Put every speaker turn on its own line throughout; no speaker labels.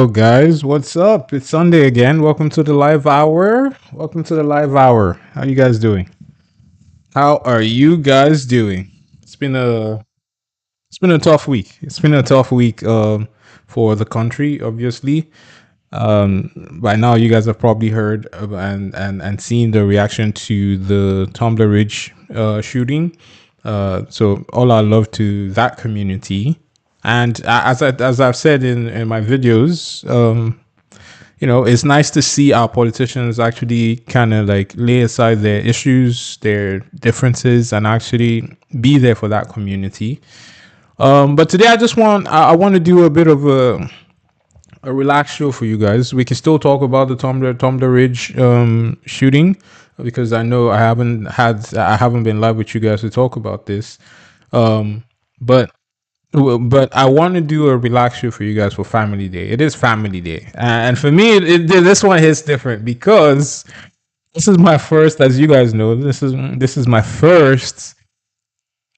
Oh, guys, what's up? It's Sunday again. Welcome to the live hour. Welcome to the live hour. How you guys doing? How are you guys doing? It's been a it's been a tough week. It's been a tough week for the country, obviously. By now, you guys have probably heard and seen the reaction to the Tumbler Ridge shooting. So all our love to that community. And as I've said in my videos, it's nice to see our politicians actually kind of like lay aside their issues, their differences, and actually be there for that community. But today I want to do a bit of a relaxed show for you guys. We can still talk about the Tumbler Ridge shooting because I know I haven't been live with you guys to talk about this. But but I want to do a relaxed show for you guys for Family Day. It is Family Day, and for me, this one hits different because this is my first, as you guys know, this is my first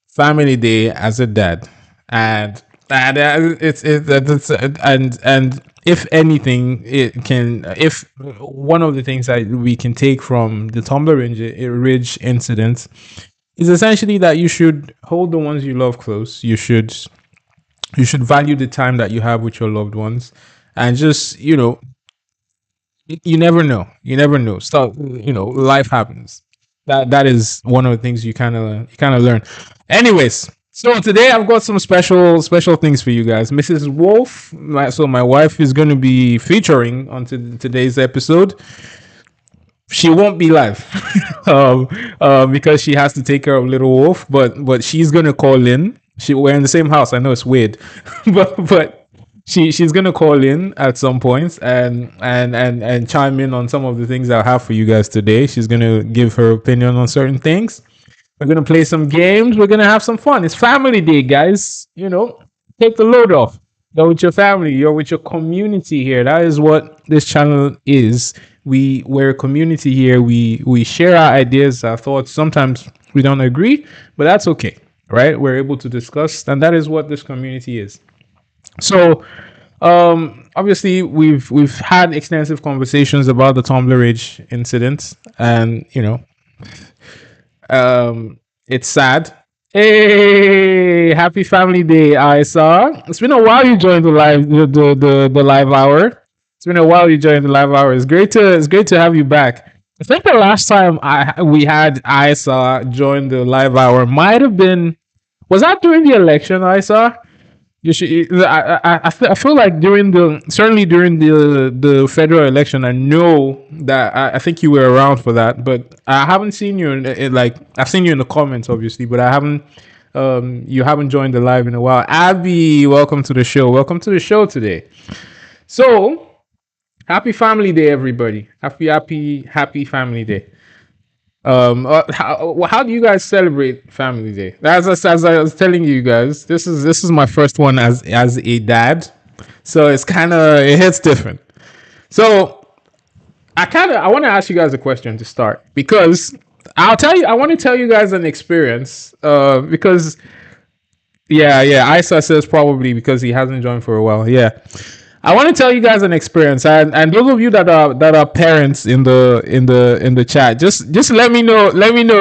Family Day as a dad, and and if anything, it can if one of the things that we can take from the Ridge incident is essentially that you should hold the ones you love close. You should value the time that you have with your loved ones, and just you never know. You never know. So life happens. That is one of the things you kind of learn. Anyways, so today I've got some special things for you guys. Mrs. Wolf, my wife, is going to be featuring on today's episode. She won't be live because she has to take care of little Wolf, but she's gonna call in. We're in the same house. I know it's weird, but she's gonna call in at some point and chime in on some of the things I have for you guys today. She's gonna give her opinion on certain things. We're gonna play some games. We're gonna have some fun. It's Family Day, guys. Take the load off. You're with your family. You're with your community here. That is what this channel is. We're a community here. We share our ideas, our thoughts. Sometimes we don't agree, but that's okay, right? We're able to discuss, and that is what this community is. So, obviously, we've had extensive conversations about the Tumbler Ridge incident, and it's sad. Hey, happy Family Day, Isa. It's been a while you joined the live hour. It's been a while you joined the live hour. It's great to have you back. I think the last time we had Isa join the live hour might have been, was that during the election, Isa? You should. I feel like certainly during the federal election, I know that I think you were around for that, but I haven't seen you like I've seen you in the comments, obviously, but I haven't. You haven't joined the live in a while. Abby, welcome to the show. Welcome to the show today. So, happy Family Day, everybody. Happy Family Day. How do you guys celebrate Family Day? As I was telling you guys, this is my first one as a dad, so it hits different. So I want to ask you guys a question to start because I want to tell you guys an experience. Because yeah, Isa says probably because he hasn't joined for a while. Yeah. I want to tell you guys an experience, and those of you that are parents in the chat, just let me know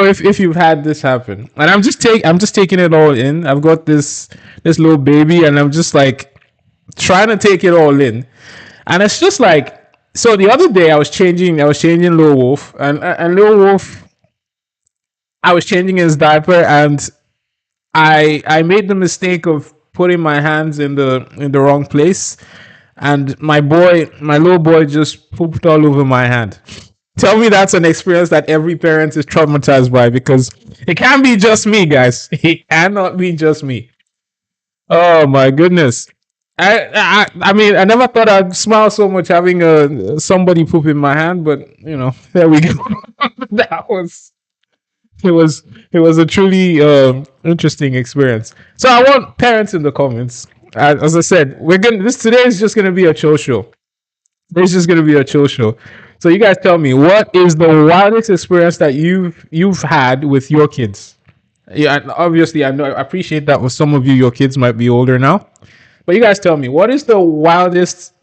if you've had this happen. And I'm just taking it all in. I've got this little baby, and I'm just like trying to take it all in. And it's just like, so the other day I was changing Little Wolf, and Little Wolf, I was changing his diaper, and I made the mistake of putting my hands in the wrong place, and my little boy just pooped all over my hand. Tell me that's an experience that every parent is traumatized by, because it can't be just me, guys. It cannot be just me. Oh my goodness. I mean, I never thought I'd smile so much having somebody poop in my hand, but there we go. that was it was a truly interesting experience. So I want parents in the comments. As I said, today is just gonna be a chill show. It's just gonna be a chill show. So you guys tell me, what is the wildest experience that you've had with your kids? Yeah, and obviously I appreciate that with some of you, your kids might be older now. But you guys tell me, what is the wildest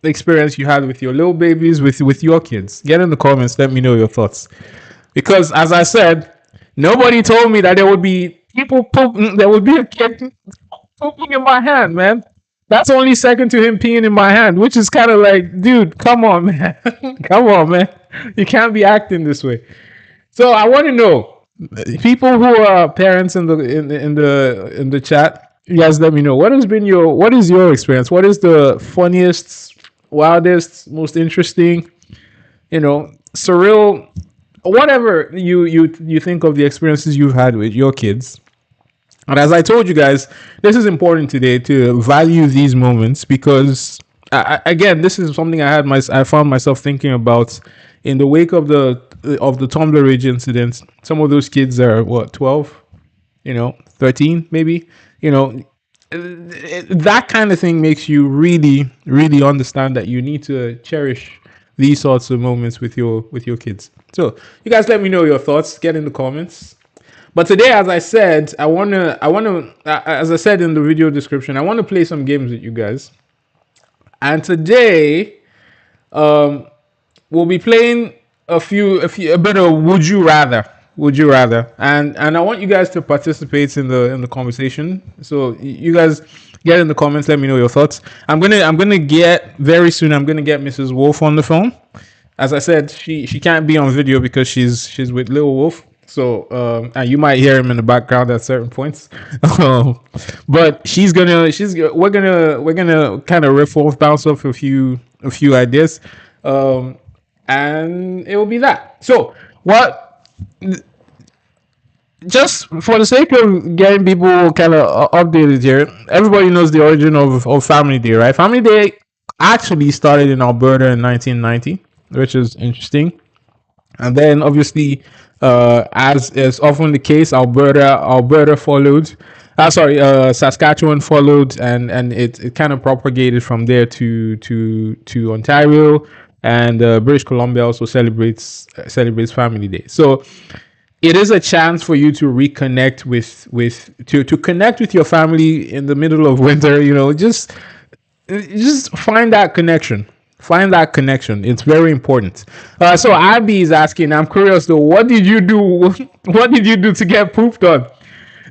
experience you had with your little babies, with your kids. Get in the comments. Let me know your thoughts. Because as I said, nobody told me that there would be people pooping. There would be a kid pooping in my hand, man. That's only second to him peeing in my hand, which is kind of like, dude, come on, man. Come on, man. You can't be acting this way. So I want to know, people who are parents in the chat. You guys, let me know what is your experience. What is the funniest, wildest, most interesting, surreal, whatever you think of the experiences you've had with your kids. And as I told you guys, this is important today to value these moments because, again, this is something I found myself thinking about in the wake of the Tumbler Ridge incident. Some of those kids are what, 12, 13 maybe, that kind of thing makes you really, really understand that you need to cherish these sorts of moments with your kids. So you guys, let me know your thoughts. Get in the comments. But today, as I said, as I said in the video description, I want to play some games with you guys. And today, we'll be playing a bit of Would you rather, and I want you guys to participate in the conversation. So you guys get in the comments. Let me know your thoughts. I'm gonna get very soon. I'm gonna get Mrs. Wolf on the phone. As I said, she can't be on video because she's with Little Wolf. So and you might hear him in the background at certain points. But we're gonna kind of riff off, bounce off a few ideas, and it will be that. So what? Just for the sake of getting people kind of updated here, everybody knows the origin of Family Day, right? Family Day actually started in Alberta in 1990, which is interesting. And then obviously, as is often the case, Alberta followed. Saskatchewan followed, and it kind of propagated from there to Ontario, and British Columbia also celebrates Family Day. So it is a chance for you to reconnect to connect with your family in the middle of winter. Just find that connection. Find that connection. It's very important. So Abby is asking, I'm curious though, what did you do? What did you do to get pooped on?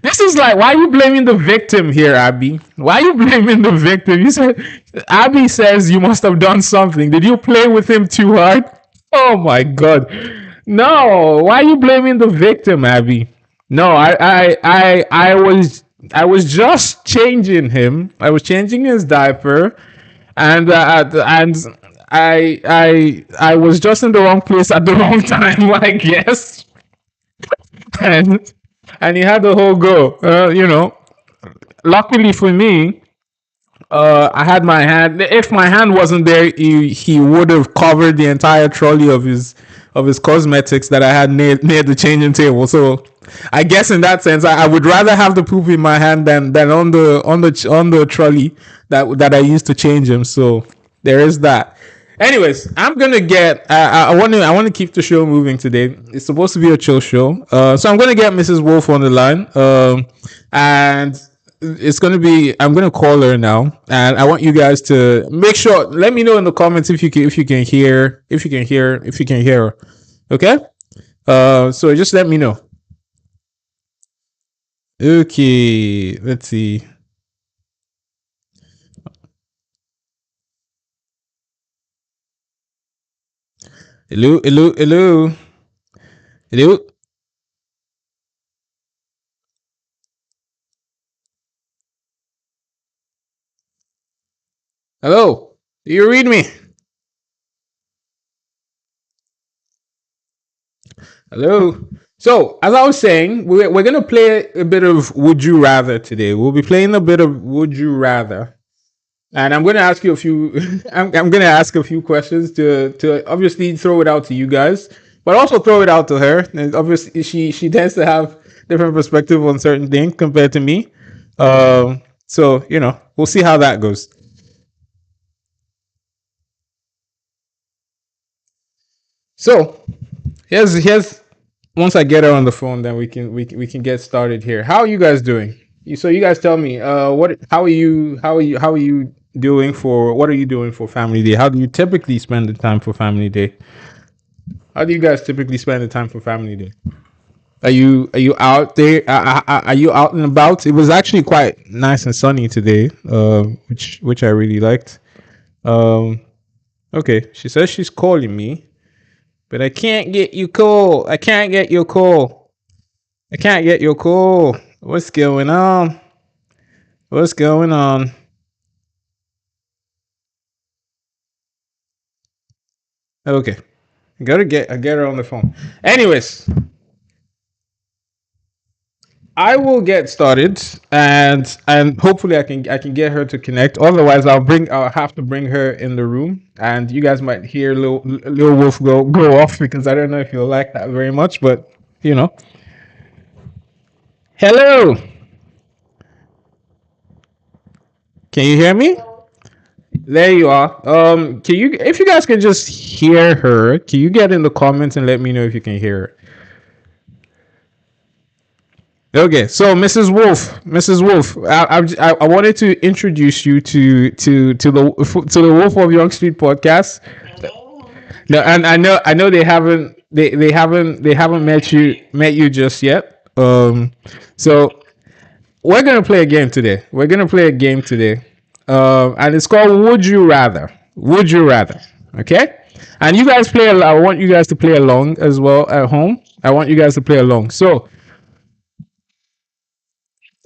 This is like, why are you blaming the victim here, Abby? Why are you blaming the victim? You said, Abby says you must have done something. Did you play with him too hard? Oh my God. No, why are you blaming the victim, Abby? No, I was just changing him. I was changing his diaper, and I was just in the wrong place at the wrong time, I guess. And he had the whole go. Luckily for me, I had my hand. If my hand wasn't there, he would have covered the entire trolley of his cosmetics that I had near the changing table. So I guess in that sense, I would rather have the poop in my hand than on the trolley that I used to change him. So there is that. Anyways, I'm gonna get. I want to keep the show moving today. It's supposed to be a chill show. So I'm gonna get Mrs. Wolf on the line. And it's gonna be. I'm gonna call her now, and I want you guys to make sure. Let me know in the comments if you can hear her. Okay. So just let me know. Okay. Let's see. Hello. Hello. Do you read me? Hello. So, as I was saying, we're going to play a bit of Would You Rather today. We'll be playing a bit of Would You Rather. And I'm going to ask you a few I'm going to ask a few questions to obviously throw it out to you guys, but also throw it out to her. And obviously she tends to have different perspective on certain things compared to me. So, we'll see how that goes. So, here's once I get her on the phone, then we can get started here. How are you guys doing? So you guys tell me, how are you doing for what are you doing for Family Day? How do you typically spend the time for Family Day? How do you guys typically spend the time for Family Day? Are you out there? Are you out and about? It was actually quite nice and sunny today, which I really liked. Um, okay, she says she's calling me, but I can't get you call. I can't get your call. I can't get your call. What's going on? What's going on? Okay, I get her on the phone. Anyways, I will get started, and hopefully I can get her to connect. Otherwise, I'll have to bring her in the room, and you guys might hear little Wolf go off because I don't know if you'll like that very much, but you know. Hello, can you hear me? There you are. Can you if you guys can just hear her, can you get in the comments and let me know if you can hear her? Okay, so Mrs. Wolf, I wanted to introduce you to the Wolf of Young Street podcast. No, and I know they haven't met you just yet. So we're gonna play a game today. And it's called Would You Rather. Would you rather? Okay, and you guys play. I want you guys to play along as well at home. I want you guys to play along. So,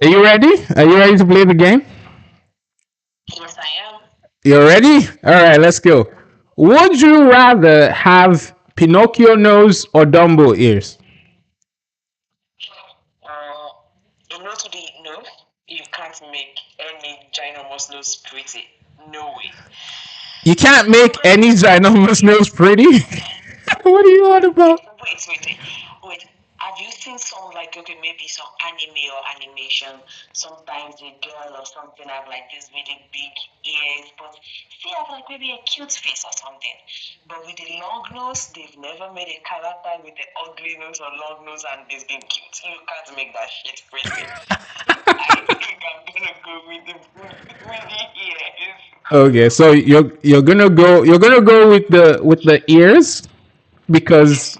are you ready? Are you ready to play the game?
Yes, I am.
You're ready? All right, let's go. Would you rather have Pinocchio nose or Dumbo ears?
Uh, no to the no. You can't make any ginormous nose pretty. No way.
You can't make any ginormous nose pretty. What are you on about?
Wait. Have you seen some like okay maybe some anime or animation? Sometimes a girl or something have like this really big ears, but they have like maybe a cute face or something. But with the long nose, they've never made a character with the ugly nose or long nose and it's been cute. You can't make that shit pretty. I think I'm gonna go with the ears.
Okay, so you're gonna go with the ears because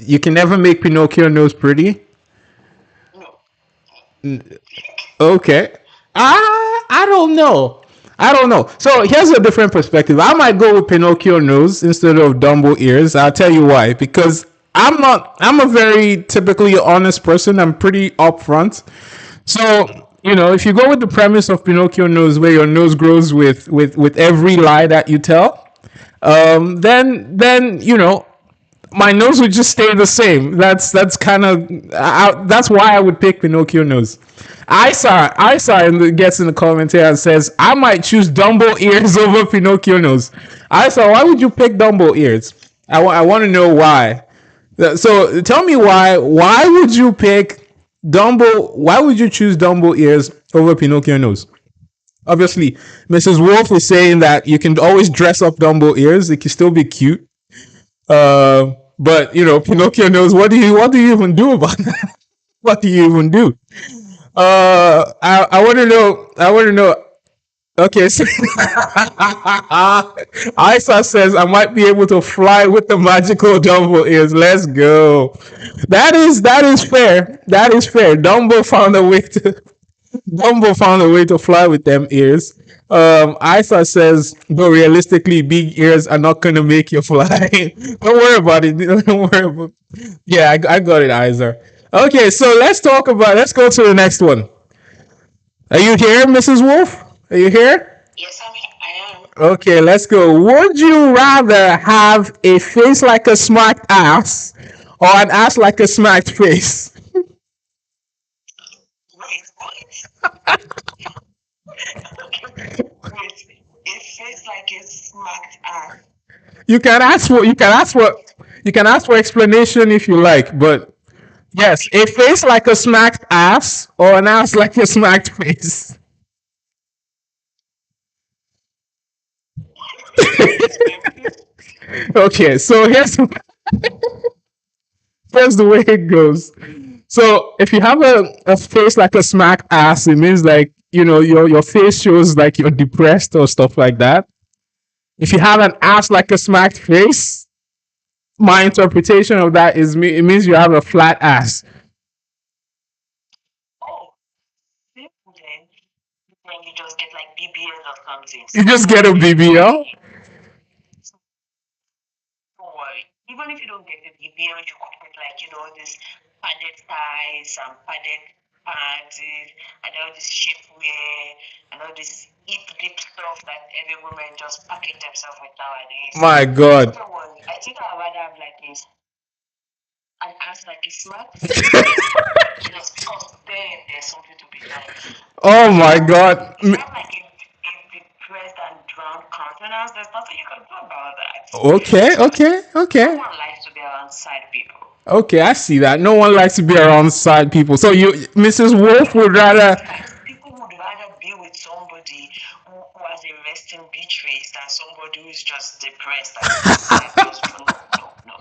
you can never make Pinocchio nose pretty.
No.
Okay. I don't know. I don't know. So here's a different perspective. I might go with Pinocchio nose instead of Dumbo ears. I'll tell you why. Because I'm a very typically honest person. I'm pretty upfront. So, if you go with the premise of Pinocchio nose where your nose grows with every lie that you tell, then my nose would just stay the same. That's kind of that's why I would pick Pinocchio nose. I saw and gets in the comment here and says I might choose Dumbo ears over Pinocchio nose. I saw why would you pick Dumbo ears? I want to know why. So tell me why. Why would you pick Dumbo? Why would you choose Dumbo ears over Pinocchio nose? Obviously, Mrs. Wolf is saying that you can always dress up Dumbo ears. It can still be cute. But Pinocchio knows what do you even do about that? What do you even do? I want to know. I want to know. Okay, so Isa says I might be able to fly with the magical Dumbo ears. Let's go. That is fair. That is fair. Dumbo found a way to fly with them ears. Isa says, but realistically, big ears are not gonna make you fly. Don't worry about it. Don't worry about. Yeah, I got it, Isa. Okay, so let's go to the next one. Are you here, Mrs. Wolf? Are you here?
Yes, I am.
Okay, let's go. Would you rather have a face like a smacked ass or an ass like a smacked face?
Wait, what? Wait, it feels like a smacked ass.
You can ask for explanation if you like, but yes, a face like a smacked ass or an ass like a smacked face.
Explain, please.
Okay, so here's the way it goes. So if you have a face like a smacked ass, it means like your face shows like you're depressed or stuff like that. If you have an ass like a smacked face, my interpretation of that is it means you have a flat ass.
Oh, then you just get like BBL or something.
You
So
just
don't
get a
worry.
BBL.
Don't worry. Even if you don't get the BBL, you could get like, this padded ties and padded pants and all this shapewear and all this hip dip stuff that every woman just package themselves with nowadays.
My
So
God.
don't worry. I think I'd rather have like this an ass like a smart face. Yes, because then there's something to be done.
Oh
If you
my
have
God.
if you have like a depressed and drowned countenance, there's nothing you can do about that.
Okay,
Because
okay,
no
okay.
one likes to be around sad people.
Okay, I see that. No one likes to be around sad people. So Mrs. Wolf, would rather.
Yes, people would rather be with somebody who has a resting beach face than somebody who's just depressed and sad. Just no.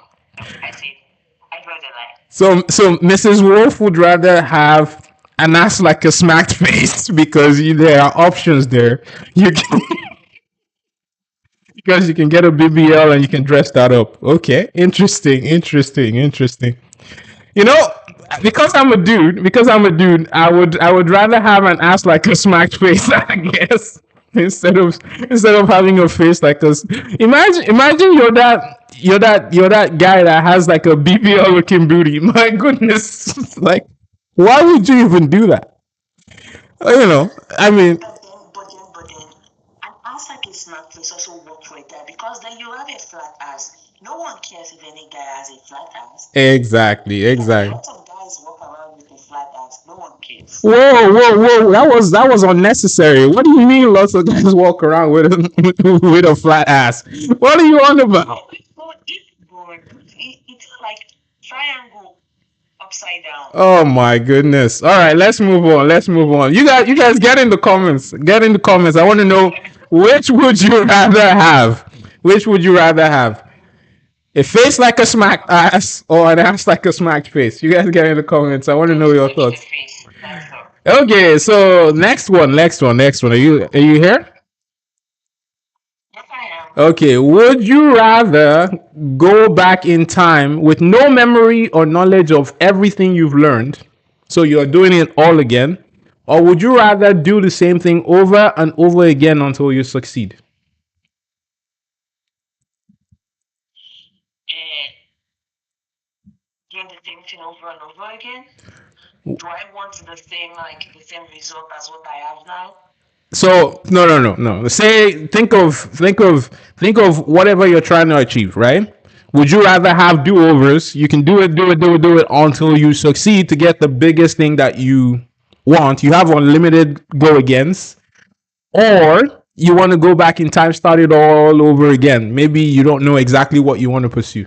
I say I draw the line.
So Mrs. Wolf would rather have an ass like a smacked face because there are options there. You can, because you can get a BBL and you can dress that up. Okay, interesting, interesting, interesting. You know, because I'm a dude, I would rather have an ass like a smacked face, I guess, instead of having a face like us. Imagine you're that guy that has like a BBL looking booty. My goodness, like why would you even do that? I mean,
But then, an ass like a smart face also work for that because then you have a flat ass. No one cares if any guy has a flat ass.
exactly, exactly.
Lots of guys walk around with a flat ass. No one cares.
Whoa, whoa, whoa! That was unnecessary. What do you mean? Lots of guys walk around with with a flat ass. What are you on about?
No, it's good. It's like triangle upside down.
Oh my goodness! All right, let's move on. Let's move on. You guys, get in the comments. Get in the comments. I want to know which would you rather have. Which would you rather have? A face like a smacked ass or an ass like a smacked face? You guys get in the comments. I want to know
Just
your
look at the
thoughts.
face. That's all.
Okay, so next one. Are you here?
Yes, I am.
Okay, would you rather go back in time with no memory or knowledge of everything you've learned, so you're doing it all again, or would you rather do the same thing over and over again until you succeed?
And doing the same thing over and over again. Do I want the same result as what I have now?
So no, no, no, no. Say, think of whatever you're trying to achieve, right? Would you rather have do-overs? You can do it until you succeed to get the biggest thing that you want. You have unlimited go agains, or you want to go back in time, start it all over again. Maybe you don't know exactly what you want to pursue.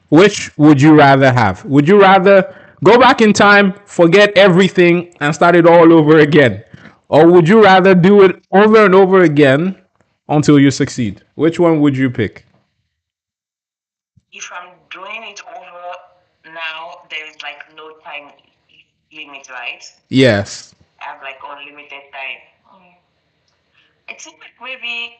Which would you rather have? Would you rather go back in time, forget everything, and start it all over again? Or would you rather do it over and over again until you succeed? Which one would you pick?
If I'm doing it over now, there is like no time limit, right?
Yes.
I have like unlimited time. I think like maybe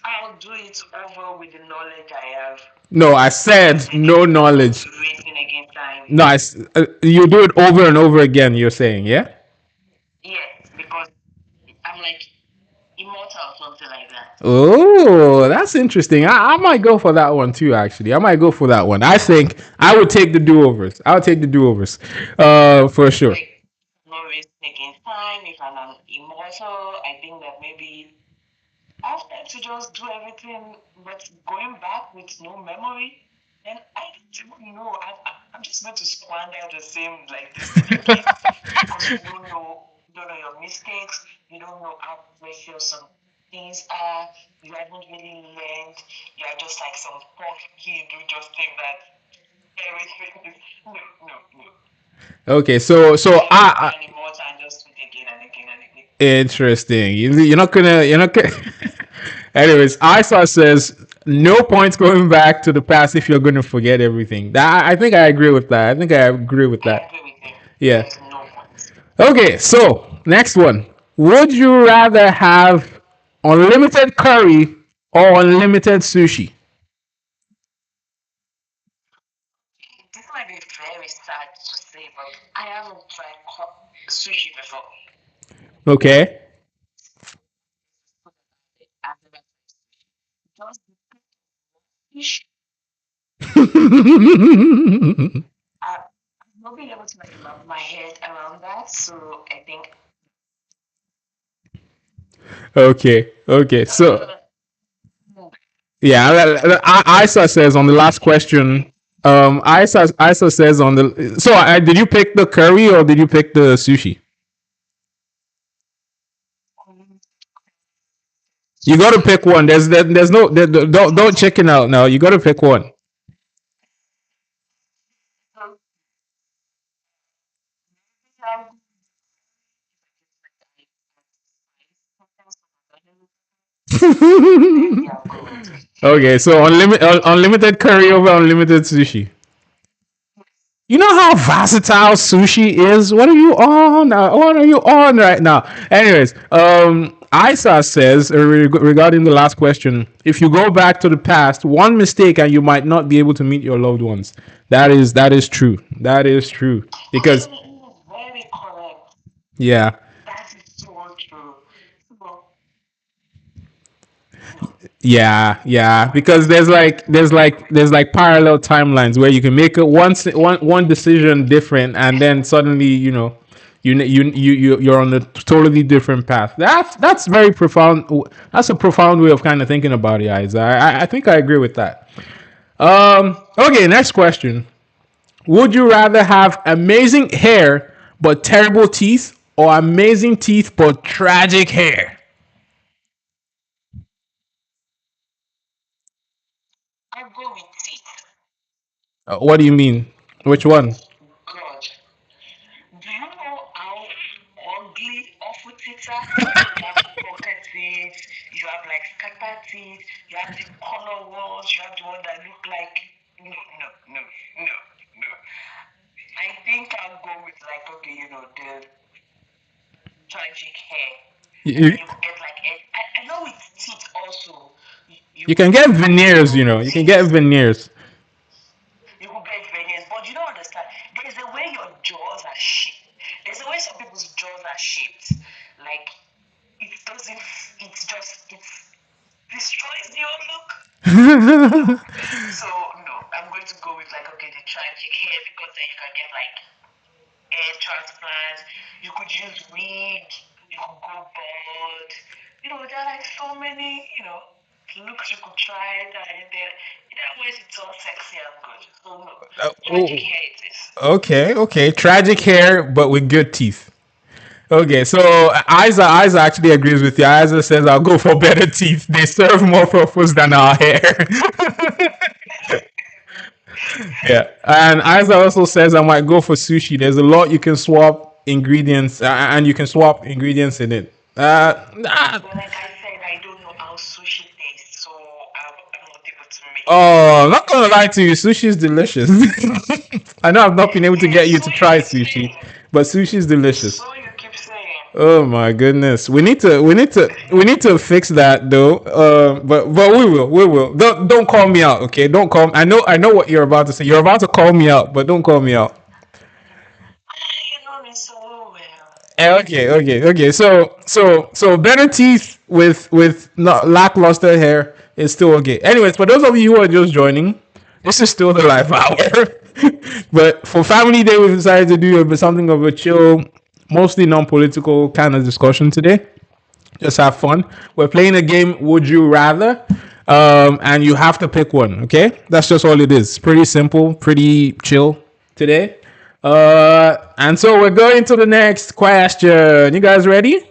I'll do it over with the knowledge I have.
No, I said no knowledge.
Racing against time.
No, you do it over and over again, you're saying, yeah?
Yeah, because I'm like immortal or something like that.
Oh, that's interesting. I might go for that one too, actually. I might go for that one. I think I would take the do-overs. I would take the do-overs. For sure.
Like no racing against time. If I'm an immortal, I think that maybe I have time to just do everything, but going back with no memory, then I don't know. I'm just going to squander the same like this thing again because you don't know your mistakes. You don't know how precious some things are. You haven't really learned. You are just like some poor kid who just think that everything is no.
Okay, so
I an immortal and just do it again and again and again.
interesting. You're not gonna. Anyways, ISA says no points going back to the past if you're gonna forget everything. I think I agree with that. I think I agree with
I
that.
agree with him.
Yeah.
There's no point.
Okay, so Next one. Would you rather have unlimited curry or unlimited sushi?
This might be very sad to say, but I haven't tried sushi before.
Okay.
I've never just fish. I've not been able to like wrap my head around that, so I think
Okay. Okay. So
uh, no.
yeah, Isa says on the last question. Isa says on the. So did you pick the curry or did you pick the sushi?
Um,
You got to pick one. There's no don't chicken out now. You got to pick one.
so maybe maybe I'll go with it.
Okay, so unlimited curry over unlimited sushi. You know how versatile sushi is. What are you on? What are you on right now? Anyways, Isa says regarding the last question, if you go back to the past, one mistake and you might not be able to meet your loved ones. That is true. That is true because
Actually, he is very correct.
yeah.
That is so true. So no.
Yeah, because there's like parallel timelines where you can make it one decision different, and then suddenly you're on a totally different path. That's very profound. That's a profound way of kind of thinking about it, guys. I think I agree with that. Okay, next question. Would you rather have amazing hair but terrible teeth, or amazing teeth but tragic hair?
I'll go with it.
What do you mean? Which one?
God. Do you know how ugly awful teeth are? You have pocket teeth, you have like scatter teeth, you have the color ones, you have the one that look like no. I think I'll go with like okay, the tragic hair. And
You,
then you could get like I know with teeth also. You
you
could
can
get
get
like
veneers, you can get
teeth.
veneers.
You could get veneers, but you don't understand. There's a way your jaws are shaped. There's a way some people's jaws are shaped. Like it doesn't. It destroys the whole look. So no, I'm going to go with like okay, the tragic hair because then you can get like hair transplant. You could use wig. You could go bald. There are like so many looks you could try, and then in that way it's all sexy and good. So no, tragic
Oh,
hair it is.
okay. Tragic hair, but with good teeth. Okay, so Isa actually agrees with you. Isa says, "I'll go for better teeth. They serve more purpose than our hair." Yeah, and Isa also says, "I might go for sushi. There's a lot you can swap ingredients, and you can swap ingredients in it." Nah.
But like I said, I don't know how sushi tastes, so I'm not able to make that
Oh, I'm not gonna
decision.
lie to you. Sushi is delicious. I know I've not been able to
Yes,
get you
so
to
you
try
keep
sushi,
saying.
but sushi is delicious.
So you keep saying.
Oh my goodness, we need to fix that though. But we will. Don't call me out, okay? Don't call. I know what you're about to say. You're about to call me out, but don't call me out.
You know me so well.
Okay. So better teeth with not lackluster hair is still okay. Anyways, for those of you who are just joining, this is still the life hour. But for Family Day, we decided to do something of a chill, mostly non-political kind of discussion today. Just have fun. We're playing a game. Would you rather? And you have to pick one. Okay, that's just all it is. Pretty simple, pretty chill today. And so we're going to the next question. You guys ready?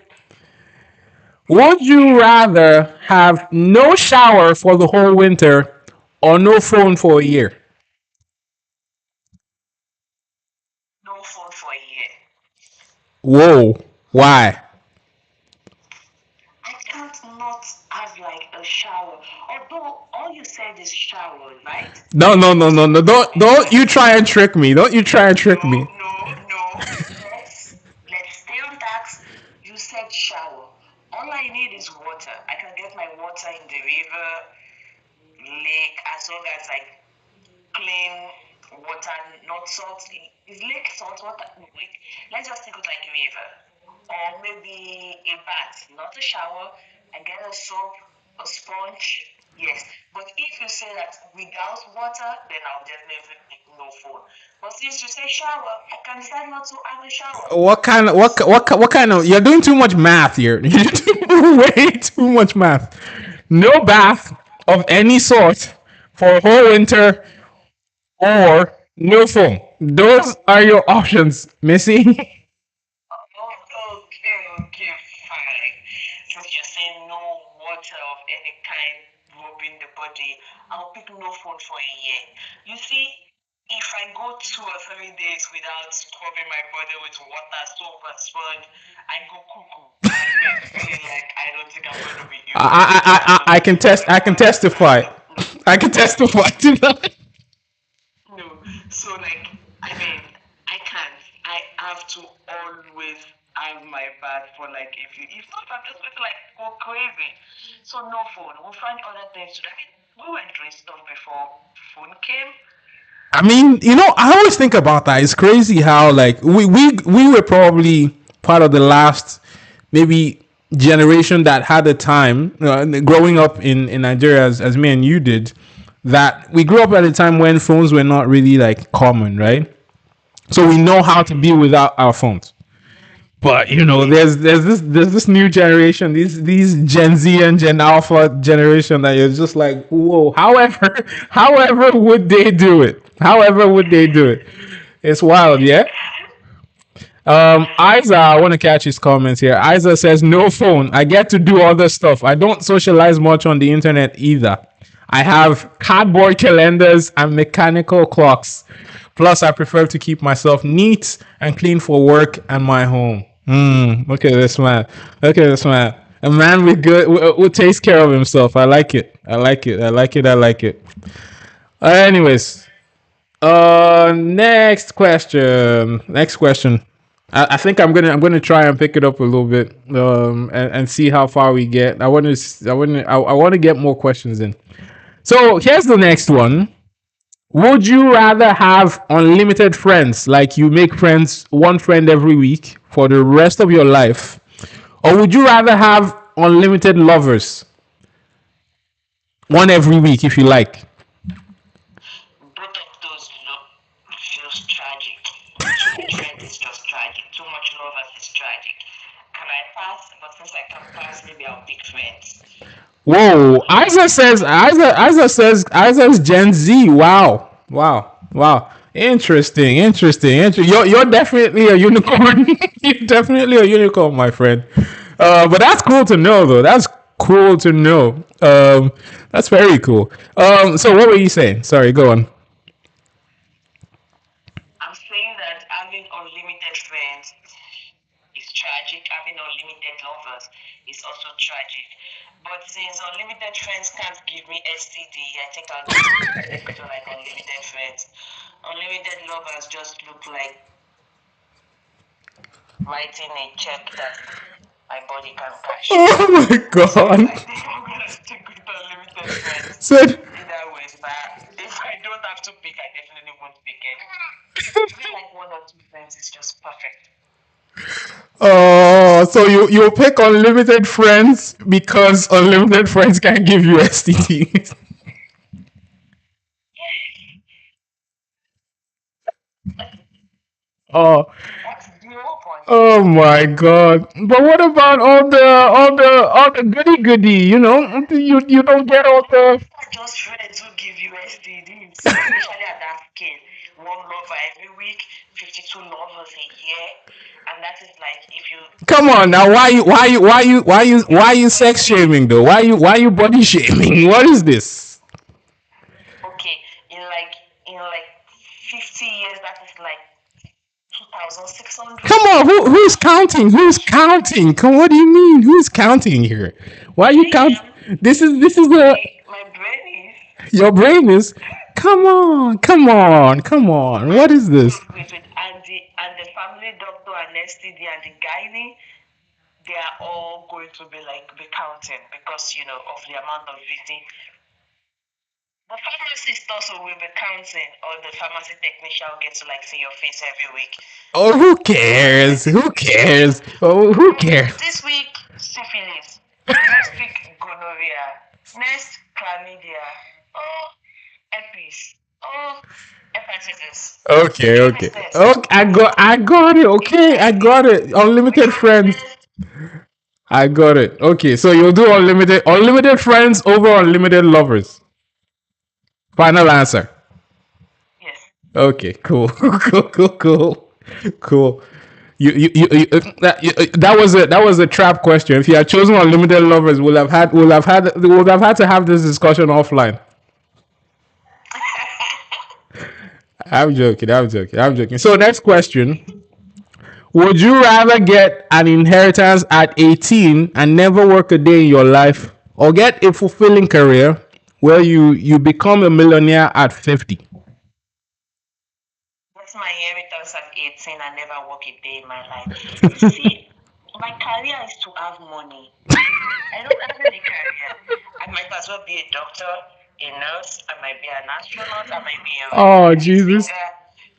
Would you rather have no shower for the whole winter or no phone for a year?
No phone for a year.
Whoa. Why?
I can't not have like a shower. Although all you said is shower, right?
No, no, no, no, no.
So
Don't you try and trick me. Don't you try and trick me.
no. Let's stay on that. water in the river, lake, as long as like clean water, not salt. Is lake salt water? Wait, let's just think of like a river. Or maybe a bath, not a shower. I get a soap, a sponge. Yes. But if you say that without water, then I'll definitely pick no phone. But since you say shower, I can decide not to have a shower.
What kind of what kind of? You're doing too much math here. You're doing way too much math. No bath of any sort for a whole winter, or no phone. Those are your options, Missy.
Oh, okay, fine. Since you're saying no water of any kind rubbing the body, I'll pick no phone for a year. You see, if I go 2 or 3 days without scrubbing my body with water, soap, and sponge, I go cuckoo. I'm going to feel like I don't think I'm going to be able to handle
I can test. I
my
can
body.
testify.
No,
I can testify to that.
no. So like, I mean, I can't. I have to always have my bath for like if not, I'm just going to like go crazy. So no phone. We'll find other things to do. I mean, we went doing stuff before phone came.
I mean, I always think about that. It's crazy how like we were probably part of the last maybe generation that had a time growing up in Nigeria as me and you did, that we grew up at a time when phones were not really like common, right? So we know how to be without our phones. But there's this new generation, these Gen Z and Gen Alpha generation that you're just like, whoa. However, however would they do it? However would they do it? It's wild, yeah. Isa, I want to catch his comments here. Isa says, no phone. I get to do other stuff. I don't socialize much on the internet either. I have cardboard calendars and mechanical clocks. Plus, I prefer to keep myself neat and clean for work and my home. Look at this man. Look at this man. A man with good who takes care of himself. I like it. I like it. I like it. I like it. Anyways, next question. Next question. I think I'm gonna try and pick it up a little bit, and see how far we get. I want to get more questions in. So here's the next one. Would you rather have unlimited friends, like you make friends, one friend every week for the rest of your life, or would you rather have unlimited lovers, one every week if you like?
Both of those look feels tragic. Too much friends is just tragic. Too much lovers is tragic. Can I pass? But since I can pass, maybe I'll pick friends.
Whoa, Isa says Gen Z. Wow, wow, wow. Interesting, interesting, interesting. You're definitely a unicorn. You're definitely a unicorn, my friend. But that's cool to know, though. That's cool to know. That's very cool. So what were you saying? Sorry, go on.
I'm saying that having unlimited friends is tragic. Having unlimited lovers is also tragic. But since unlimited friends can't give me STD, I think I'll just stick to like unlimited friends. Unlimited lovers just look like writing a check that my body can cash.
Oh my
So I
god.
think I'm gonna stick with unlimited friends.
Said
Either way, but if I don't have to pick, I definitely won't pick it. I feel like one or two friends is just perfect.
oh, so you pick unlimited friends because unlimited friends can give you STDs. Oh,
That's the whole point.
oh my God! But what about all the goody goody? You don't get all the.
Not just friends who give you STDs, especially at that scale. One lover every week, 52 lovers a year, and that is like if you
Come on now, why you sex shaming though? Why you body shaming? What is this?
okay in like 50 years, that is like 2,600.
Come on, who's counting? Who's counting? Come, what do you mean? Who's counting here? Why you count? This is the
My brain is.
your brain is. Come on, come on, come on. What is this?
Wait, and the family doctor and STD and the gynae, they are all going to be like be counting because of the amount of visits. The pharmacist also will be counting, or the pharmacy technician will get to like see your face every week.
Oh, who cares? Who cares? Oh, who cares?
This week, syphilis. Next week, gonorrhea. Next, chlamydia. Oh, herpes. Oh, hepatitis.
Okay, okay.
Business.
Okay, I got it. Okay, I got it. Unlimited friends. I got it. Okay, so you'll do unlimited friends over unlimited lovers. Final answer.
Yes.
Okay, cool, cool. Cool. That was it. That was a trap question. If you had chosen unlimited lovers, we'll have had to have this discussion offline. I'm joking. I'm joking. I'm joking. So next question: would you rather get an inheritance at 18 and never work a day in your life, or get a fulfilling career where you become a millionaire at 50?
That's my inheritance at 18. I never work a day in my life. You see, my career is to have money. I don't have any career. I might as well be a doctor, a nurse, I might be an astronaut, I might be
Oh
a
Jesus.
singer,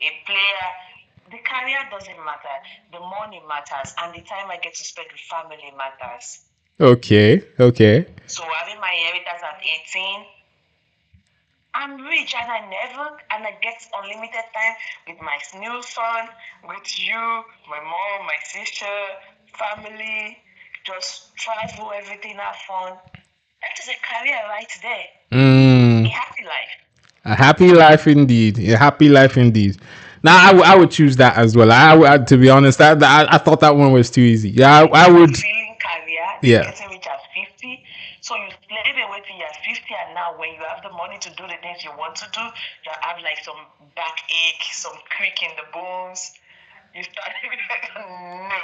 a player. The career doesn't matter. The money matters, and the time I get to spend with family matters.
Okay. Okay.
So having my inheritance at 18, I'm rich and I get unlimited time with my new son, with you, my mom, my sister, family, just travel, everything, have fun. That is a career right there. A
Mm,
happy life.
a happy life indeed. A happy life indeed. Now I would choose that as well. To be honest, I thought that one was too easy. Yeah, I would.
Fulfilling career,
Yeah.
getting rich at 50. So you slave away till you're 50, and now when you have the money to do the things you want to do, you have like some backache, some creak in the bones. You start no.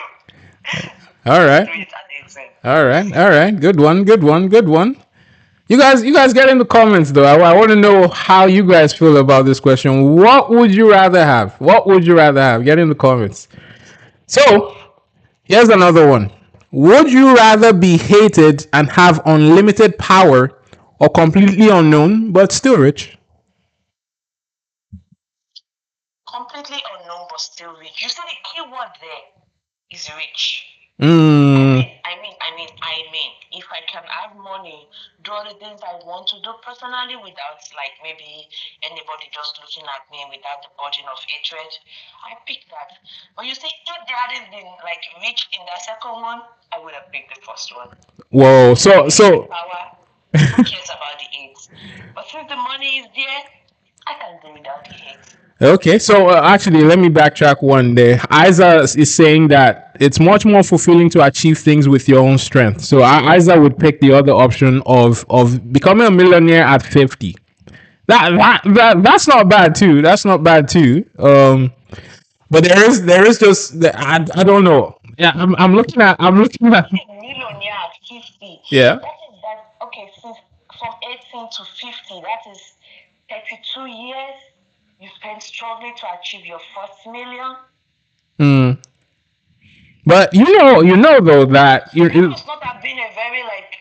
All
Just
right.
do it at 18.
All right. All right. Good one. Good one. Good one. You guys get in the comments though. I want to know how you guys feel about this question. What would you rather have? What would you rather have? Get in the comments. So here's another one. Would you rather be hated and have unlimited power, or completely unknown but still rich?
Completely unknown but still rich. You see the key word there is rich.
Mm,
If I can have money, do all the things I want to do personally without like maybe anybody just looking at me without the burden of hatred, I pick that. But you see, if they hadn't been like rich in that second one, I would have picked the first one.
whoa. So
Unlimited
so
power, who cares about the hate? But since the money is there, I can do without the hate.
okay. So actually, let me backtrack one day. Isa is saying that it's much more fulfilling to achieve things with your own strength. So Isa would pick the other option of becoming a millionaire at 50. That's not bad too. That's not bad too. But there is just I don't know. Yeah, I'm looking at
Millionaire at 50.
yeah.
Okay, since from 18 to 50, that is 32 years. You spent struggling to achieve your first million.
Mm. But you know though that
That must not have been a very like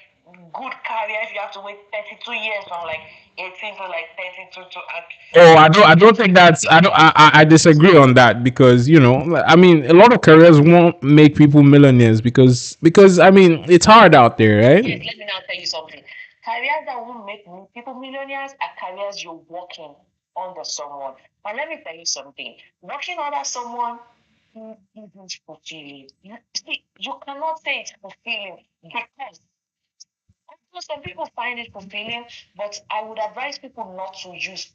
good career if you have to wait 32 years from like 18 to like 32 to
oh I don't
achieve
think
your
that's I don't
million.
I disagree on that because I mean a lot of careers won't make people millionaires because I mean it's hard out there,
Yes,
right?
let me now tell you something. Careers that will make people millionaires are careers you're working under someone. And let me tell you something. Working under someone isn't fulfilling. See, you cannot say it's fulfilling because some people find it fulfilling, but I would advise people not to use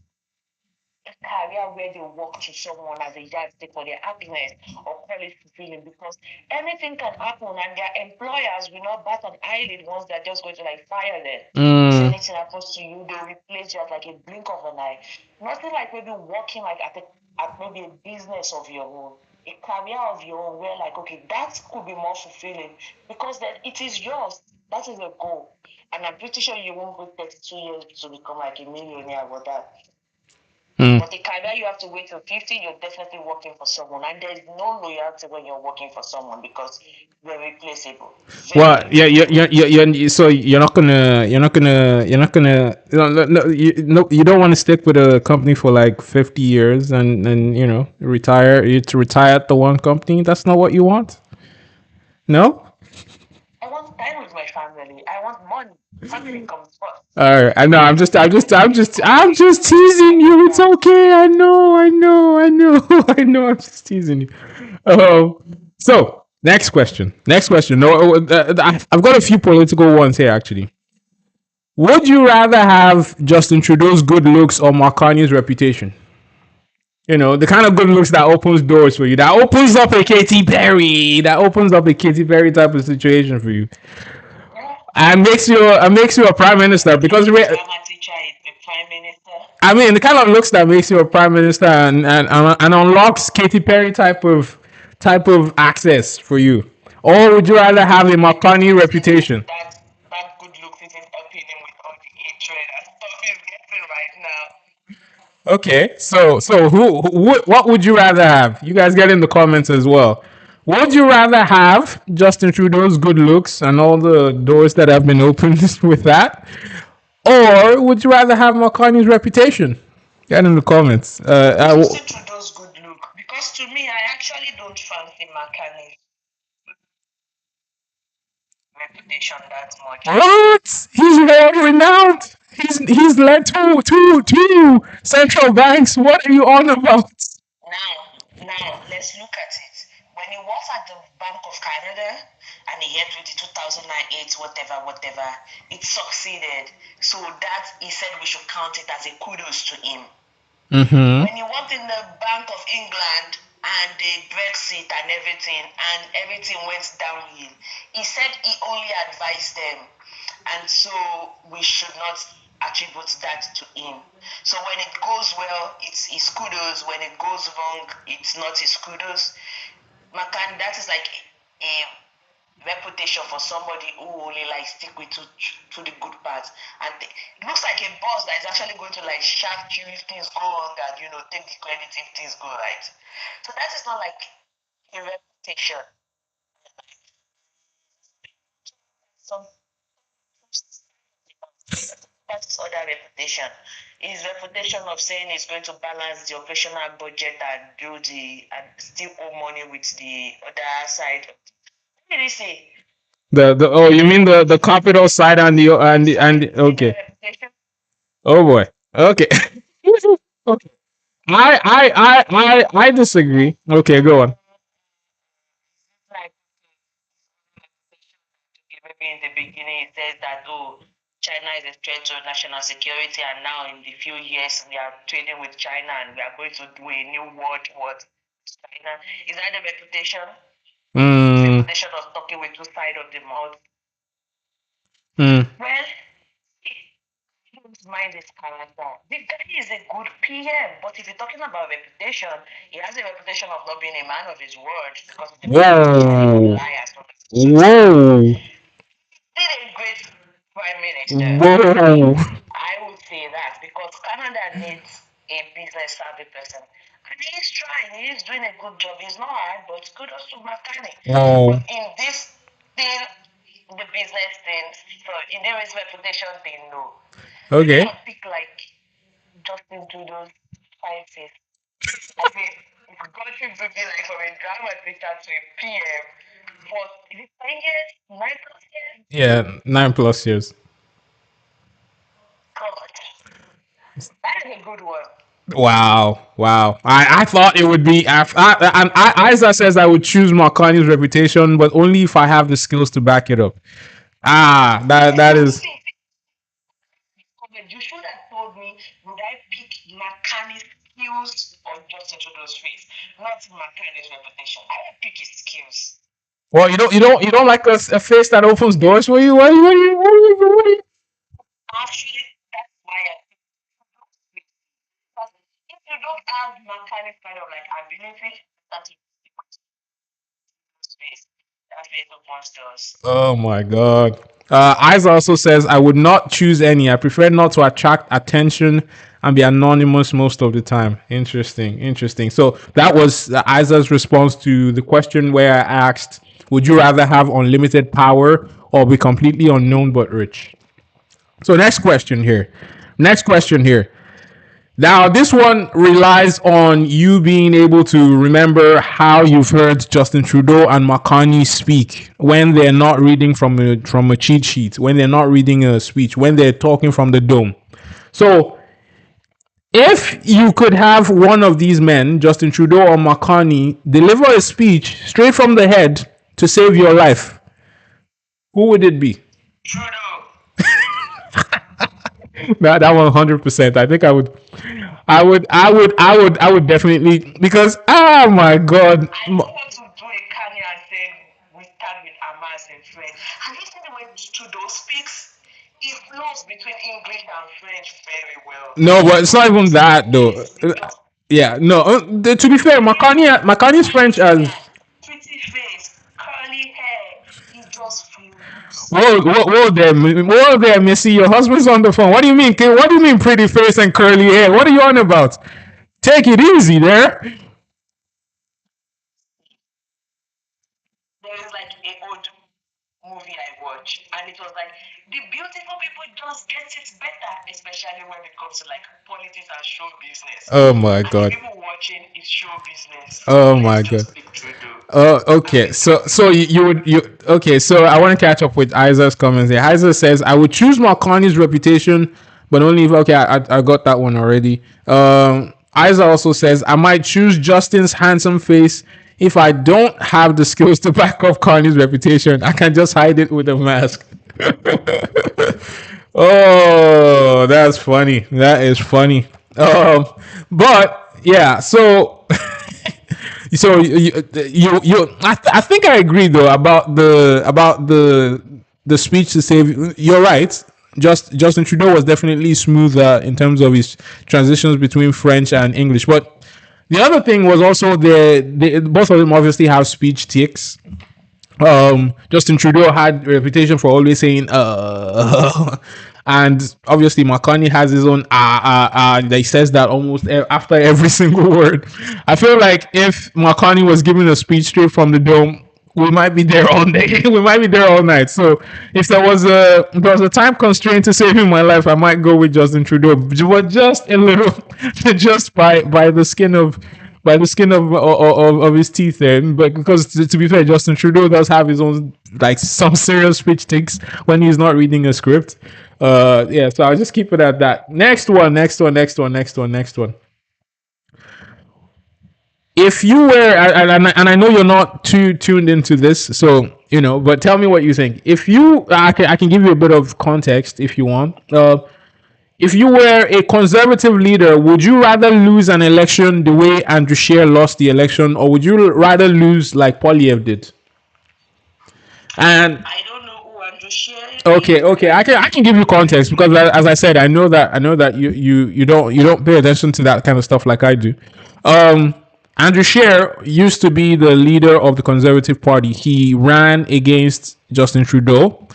a career where they work to someone as a yardstick for their happiness or call it fulfilling because anything can happen and their employers will not bat an eyelid once they're just going to like fire them. If
Mm,
anything happens to you, they'll replace you at like a blink of an eye. Nothing like maybe working like at maybe a business of your own, a career of your own where like okay, that could be more fulfilling because then it is yours. That is a goal. And I'm pretty sure you won't wait 32 years to become like a millionaire with that.
Hmm.
But a career you have to wait till 50, you're definitely working for someone. And there's no loyalty when you're working for someone because you're replaceable. Very
Well, yeah,
replaceable.
so you're not gonna, you don't want to stick with a company for like 50 years and retire, to retire at the one company. That's not what you want. No.
I want time with my family. I want money. Family comes first.
All right, I know. I'm just teasing you. It's okay. I know. I know. I'm just teasing you. So next question. Next question. No, I've got a few political ones here actually. Would you rather have Justin Trudeau's good looks or Mark Carney's reputation? The kind of good looks that opens doors for you, that opens up a Katy Perry, that opens up a Katy Perry type of situation for you, and makes you a prime minister because
Drama teacher is the prime minister.
I mean, the kind of looks that makes you a prime minister and unlocks Katy Perry type of access for you. Or would you rather have a McCartney reputation?
That good looks isn't helping him with all the hatred and stuff he's getting right now.
Okay, so what would you rather have? You guys get in the comments as well. Would you rather have Justin Trudeau's good looks and all the doors that have been opened with that, or would you rather have McCartney's reputation? Get in the comments.
Justin Trudeau's good look. Because to me, I actually don't fancy McCartney's reputation that much.
What? He's world renowned. He's led two central banks. What are you on about?
Now, let's look at it. When he was at the Bank of Canada and he helped with the 2008 whatever, it succeeded. So that he said we should count it as a kudos to him.
Mm-hmm.
When he worked in the Bank of England and the Brexit and everything went downhill, he said he only advised them, and so we should not attribute that to him. So when it goes well, it's his kudos. When it goes wrong, it's not his kudos. McCann, that is like a reputation for somebody who only like stick with to the good parts, and it looks like a boss that is actually going to like shaft you if things go wrong and take the credit if things go right. So that is not like a reputation. Some that's other reputation. His reputation of saying he's going to balance the operational budget and still owe money with the other side. What did he say?
The you mean the capital side and okay. Oh boy. Okay. Okay. I disagree. Okay, go on.
Like maybe in the beginning it says that China is a threat to national security, and now in the few years we are trading with China and we are going to do a new world war. China is that the reputation?
Mm,
Reputation of talking with two sides of the mouth.
mm.
Well, don't mind his character. The guy is a good PM, but if you're talking about reputation, he has a reputation of not being a man of his word because of the
Whoa.
liars.
Whoa.
Still a great prime minister.
Whoa.
I would say that because Canada needs a business savvy person. And he's trying, he's doing a good job. He's not hard, but kudos to McCartney.
Whoa.
But in this thing, the business thing, so in this reputation thing, no.
Okay.
You can pick like Justin Trudeau's fine face. I mean, it's got him to be like from a drama teacher to a PM. But is it 10 years? 9 plus years?
Yeah, 9 plus years.
God. That is a good one.
Wow, wow. I thought it would be Isa says I would choose Marconi's reputation, but only if I have the skills to back it up. That is.
You should have told me, would I pick McCartney's skills or Justin Trudeau's face? Not McCartney's reputation. I would pick his skills.
Well, you don't like a face that opens doors for you. What are you?
Actually, that's why I pick because if you don't have McCartney's kind of like ability, that's space. That face opens doors.
Oh my god. Isa also says I would not choose any. I prefer not to attract attention and be anonymous most of the time. Interesting, interesting. So that was Isaac's response to the question where I asked, "Would you rather have unlimited power or be completely unknown but rich?" So next question here. Next question here. Now, this one relies on you being able to remember how you've heard Justin Trudeau and Mark Carney speak when they're not reading from a cheat sheet, when they're not reading a speech, when they're talking from the dome. So, if you could have one of these men, Justin Trudeau or Mark Carney, deliver a speech straight from the head to save your life, who would it be?
Trudeau.
That 100%. I think I would definitely because oh my god.
I don't want to do a Kanye and say we start with Amas and French. Have you seen the way Trudeau speaks? He flows between English and French very well.
No, but it's not even that though.
Yes, because
Yeah, no. To be fair, McCartney's French
pretty
as
guy, pretty face, curly hair. He just flows.
whoa there, whoa there, Missy. Your husband's on the phone. What do you mean? What do you mean, pretty face and curly hair? What are you on about? Take it easy there.
There is like a old movie I watched, and it was like the beautiful people just get it better, especially when it comes to like politics and show business.
Oh my
And the
god.
people watching is show business.
Oh
Let's
my god.
just pick Trudeau.
Oh,
I'm
okay.
with
So
Trudeau.
you would you okay? So I want to catch up with Isaac's comments here. Isaac says I would choose Marconi's reputation, but only if okay. I got that one already. Isaac also says I might choose Justin's handsome face if I don't have the skills to back up Carney's reputation. I can just hide it with a mask. Oh, that's funny. That is funny. But yeah, so I think I agree though about the speech to save. You're right. Justin Trudeau was definitely smoother in terms of his transitions between French and English. But the other thing was also both of them obviously have speech tics. Justin Trudeau had a reputation for always saying and obviously McCartney has his own that he says that almost after every single word. I feel like if McCartney was giving a speech straight from the dome, we might be there all day. We might be there all night. So if there was a time constraint to saving my life, I might go with Justin Trudeau, but just a little, just by the skin of his teeth there. But because to be fair, Justin Trudeau does have his own like some serious speech tics when he's not reading a script. Yeah, so I'll just keep it at that. Next one. If you were, and I know you're not too tuned into this, so but tell me what you think. If you, I can give you a bit of context if you want. If you were a conservative leader, would you rather lose an election the way Andrew Scheer lost the election, or would you rather lose like Polyev did? And
I don't know who Andrew Shea is.
okay, I can give you context because as I said, I know that you don't pay attention to that kind of stuff like I do. Um, Andrew Scheer used to be the leader of the Conservative Party. He ran against Justin Trudeau.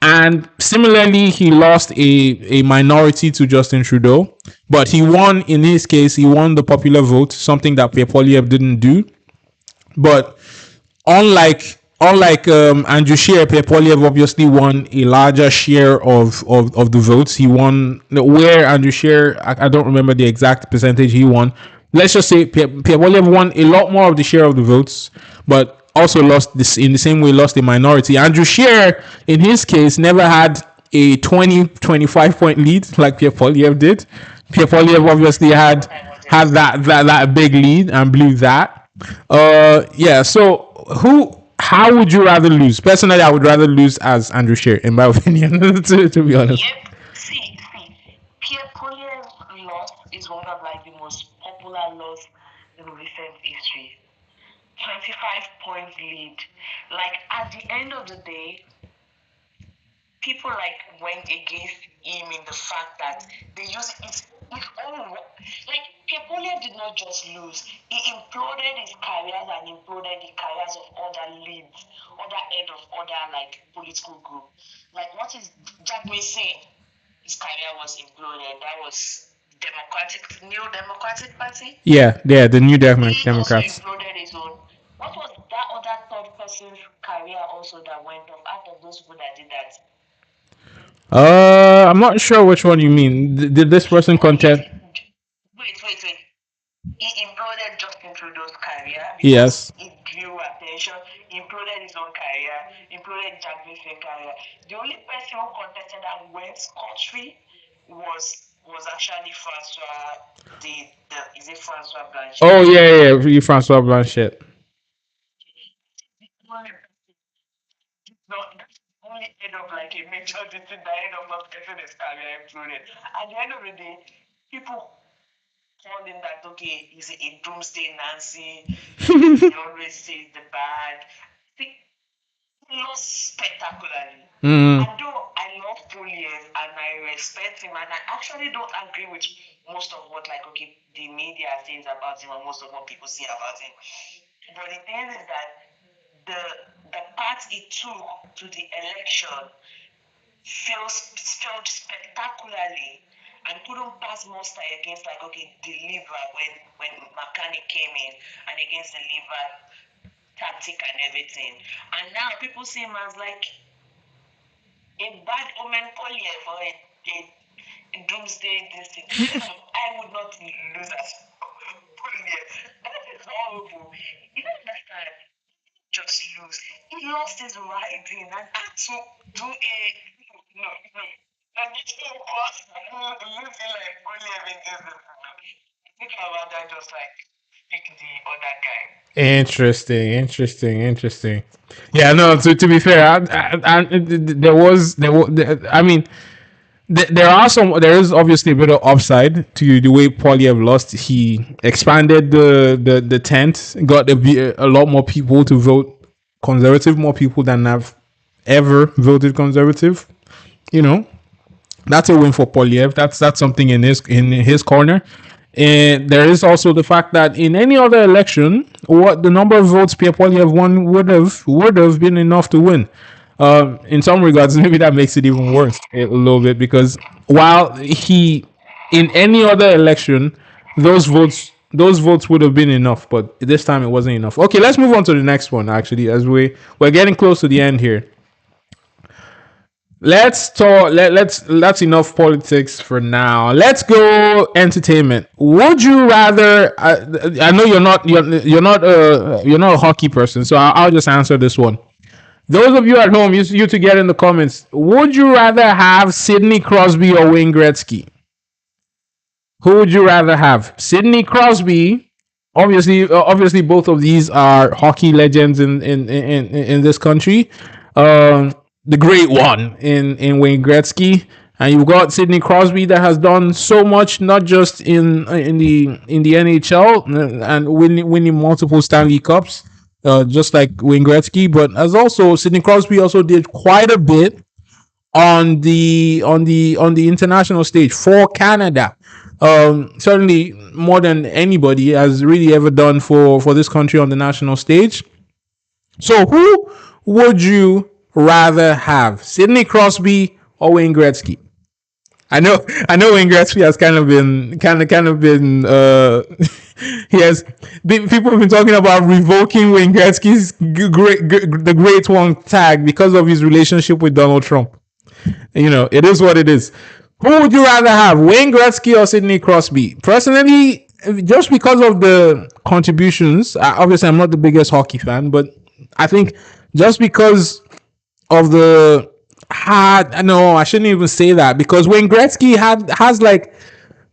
And similarly, he lost a minority to Justin Trudeau, but he won in his case. He won the popular vote, something that Pierre Poilievre didn't do. But unlike Andrew Scheer, Pierre Poilievre obviously won a larger share of the votes. He won where Andrew Scheer, I don't remember the exact percentage he won. Let's just say Pierre Poilievre won a lot more of the share of the votes, but also lost this in the same way lost a minority. Andrew Scheer, in his case, never had a 25 point lead like Pierre Poilievre did. Pierre Poilievre obviously
That's
had
what I wanted to
had
say.
that big lead and blew that. Yeah. So how would you rather lose? Personally, I would rather lose as Andrew Scheer, in my opinion. to be honest.
Yep. See. Pierre Poilievre's loss is one of like the most popular loss in recent history. 25 point lead. Like at the end of the day, people like went against him in the fact that they used his own like Kepolia did not just lose, he imploded his careers and imploded the careers of other leads, other head of other like political group. Like what is Jack May saying? His career was imploded. That was New Democratic Party.
Yeah, yeah, the New
He also
Democrats.
imploded his own. What was that other third person's career also that went off out of those people that did that?
I'm not sure which one you mean. Did this person
But
contest?
wait. He imploded Justin Trudeau's career because
Yes.
it drew attention. He imploded his own career. Imploded Jack Griffin's career. The only person who contested and went scot-free was actually Francois. The is it Francois
Oh
Blanchet?
yeah, yeah, you Francois Blanchet.
No, that's only end up like a major thing that end up not getting his career imploded. At the end of the day, people call him that okay, he's a doomsday Nancy. He always says the bad. See, he lost spectacularly.
Mm.
And though I love Polyev and I respect him, and I actually don't agree with most of what like okay the media says about him and most of what people say about him. But the thing is that the the part he took to the election failed spectacularly and couldn't pass muster against like okay the liver when Mark Carney came in and against the liver tactic and everything. And now people see him as like a bad omen Polyev for a doomsday this thing. I would not lose as Polyev. That is horrible. You don't understand. Just lose. He lost his riding and had to do a no. And you know what? Losing like Polyev in this. I think I'd rather just like pick the other guy.
Interesting. Yeah, no. To be fair, I mean, there is obviously a bit of upside to the way Polyev lost. He expanded the tent, got a lot more people to vote conservative, more people than have ever voted conservative. You know, that's a win for Polyev. That's something in his corner. And there is also the fact that in any other election, what the number of votes Pierre Polyev won would have been enough to win. In some regards, maybe that makes it even worse a little bit because while he in any other election, those votes would have been enough, but this time it wasn't enough. Okay, let's move on to the next one. Actually, as we're getting close to the end here. Let's talk. That's enough politics for now. Let's go entertainment. Would you rather? I know you're not a hockey person, so I'll just answer this one. Those of you at home, you to get in the comments. Would you rather have Sidney Crosby or Wayne Gretzky? Who would you rather have? Sidney Crosby. Obviously, both of these are hockey legends in this country. The great one in Wayne Gretzky, and you've got Sidney Crosby that has done so much, not just in the NHL and winning multiple Stanley Cups, just like Wayne Gretzky, but as also Sidney Crosby also did quite a bit on the international stage for Canada. Certainly more than anybody has really ever done for this country on the national stage. So who would you rather have, Sidney Crosby or Wayne Gretzky? I know Wayne Gretzky has kind of been he has people have been talking about revoking Wayne Gretzky's the great one tag because of his relationship with Donald Trump. It is what it is. Who would you rather have, Wayne Gretzky or Sidney Crosby? Personally, just because of the contributions, obviously I'm not the biggest hockey fan, but I think just because of the hard, no, I shouldn't even say that because Wayne Gretzky has like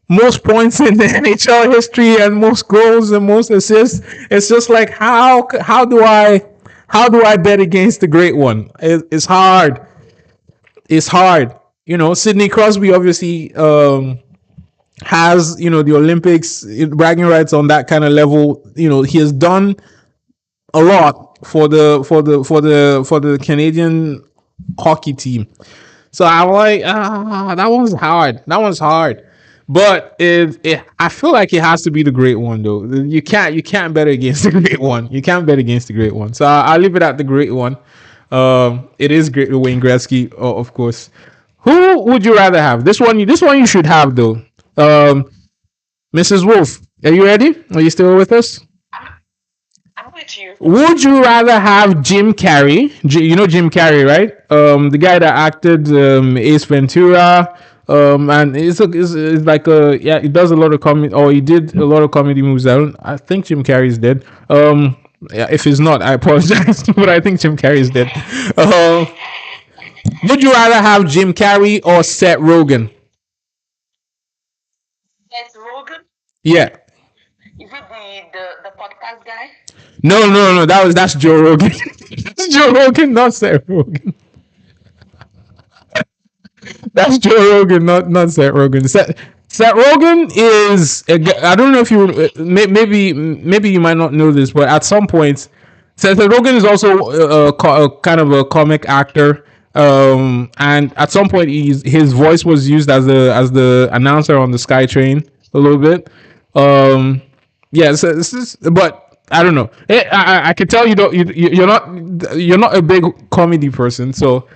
most points in the NHL history and most goals and most assists. It's just like how do I bet against the great one? It's hard. It's hard. Sidney Crosby obviously has the Olympics bragging rights on that kind of level. He has done a lot for the Canadian hockey team. So I'm like, that one's hard. That one's hard. But I feel like it has to be the great one though. You can't bet against the great one. You can't bet against the great one. So I'll leave it at the great one. It is great Wayne Gretzky, of course. Who would you rather have? This one you should have though. Mrs. Wolf, are you ready? Are you still with us?
I'm, I'm with you.
Would you rather have Jim Carrey? You know Jim Carrey, right? The guy that acted Ace Ventura. And it's like yeah, he does a lot of comedy, or he did a lot of comedy movies. I think Jim Carrey is dead. Yeah, if he's not, I apologize, but I think Jim Carrey is dead. Uh, would you rather have Jim Carrey or Seth Rogen?
It's Rogan.
Yeah.
Is it the podcast guy?
No. That's Joe Rogan. That's Joe Rogan, not Seth Rogen. That's Joe Rogan, not Seth Rogen. Seth Rogen is I don't know if you maybe you might not know this, but at some point, Seth Rogen is also a kind of a comic actor. And at some point, his voice was used as the announcer on the SkyTrain a little bit. Yeah, but I don't know. I can tell you don't you're not a big comedy person, so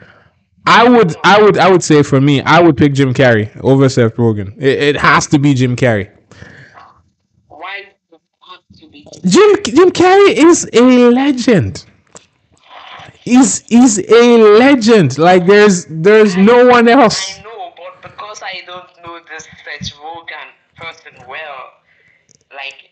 No.
I would say for me, I would pick Jim Carrey over Seth Rogen. It has to be Jim Carrey.
Why does it have to be Jim Carrey?
Jim Carrey is a legend. He's a legend. Like there's no one
I
else.
know, but because I don't know this Seth Rogan person well, like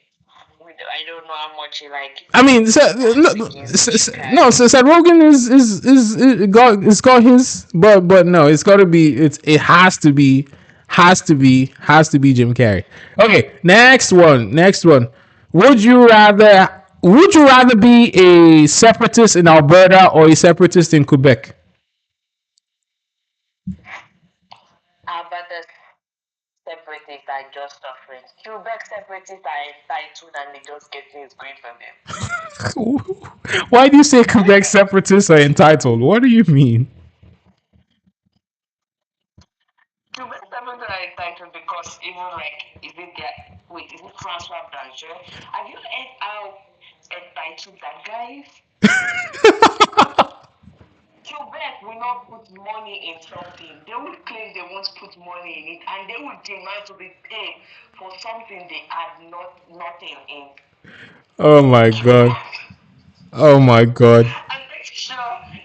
I don't know how much he like
I mean,
acts against Jim
no.
Carrey.
So Seth Rogen is got his, but no, it's got to be. It has to be Jim Carrey. Okay, next one. Would you rather be a separatist in Alberta or a separatist in Quebec?
But the separatists are just suffering. Quebec separatists are entitled and they just get things going for them.
Why do you say Quebec separatists are entitled? What do you mean?
Quebec separatists are entitled because even like, is it transfer branch? Have you heard how entitled that guy is? Quebec will not put money in something. They will claim they won't put money in it, and they will demand to be paid for something they had nothing in.
Oh my god.
Quebec.
Oh my god.
I'm pretty sure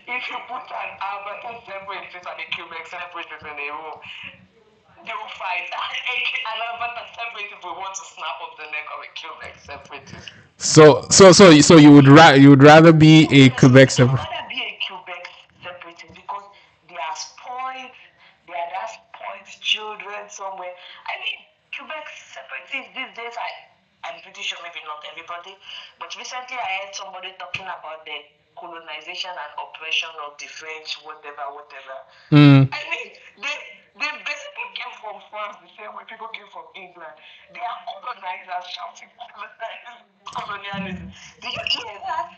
if you put an Alberta separatist and a Quebec separatist in a room, they will fight. And Alberta separatist will want to snap off the neck of a Quebec separatist.
So you would rather be a Quebec
I would
separatist?
rather be a Quebec separatist because they are spoiled, they are that spoiled children somewhere. I mean, Quebec separatists these days, I'm pretty sure maybe not everybody, but recently I heard somebody talking about the colonization and oppression of the French, whatever.
Mm.
I mean, they basically came from France the same way people came from England. They are colonizers shouting colonialism. Do you hear that?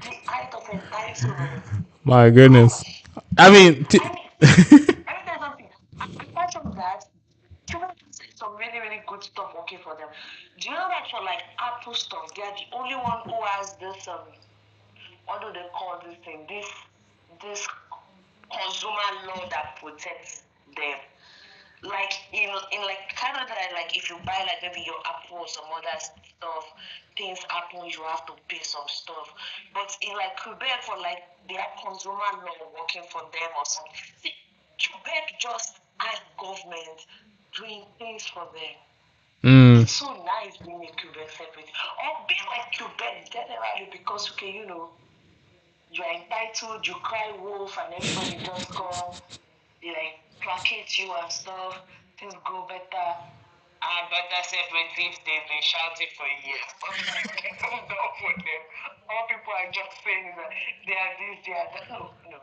The height of entitlement.
My goodness.
Gosh.
I mean,
I mean, let me tell you something. Apart from that, Cuba said some really, really good stuff working for them. Do you know that for like Apple stuff, they are the only one who has this what do they call this thing? This consumer law that protects them. Like in like Canada, like if you buy like maybe your Apple or some other stuff, things happen, you have to pay some stuff. But in like Quebec, for like their consumer law working for them or something, see, Quebec just has government doing things for them.
mm,
It's so nice being a Quebec separate, or being like Quebec generally because okay, you're entitled, you cry wolf, and everybody just come, they like placate you and stuff, things go better. And better separatives, they've been shouting for years. But it's not for them. All people are just saying that they are this, they are that. No.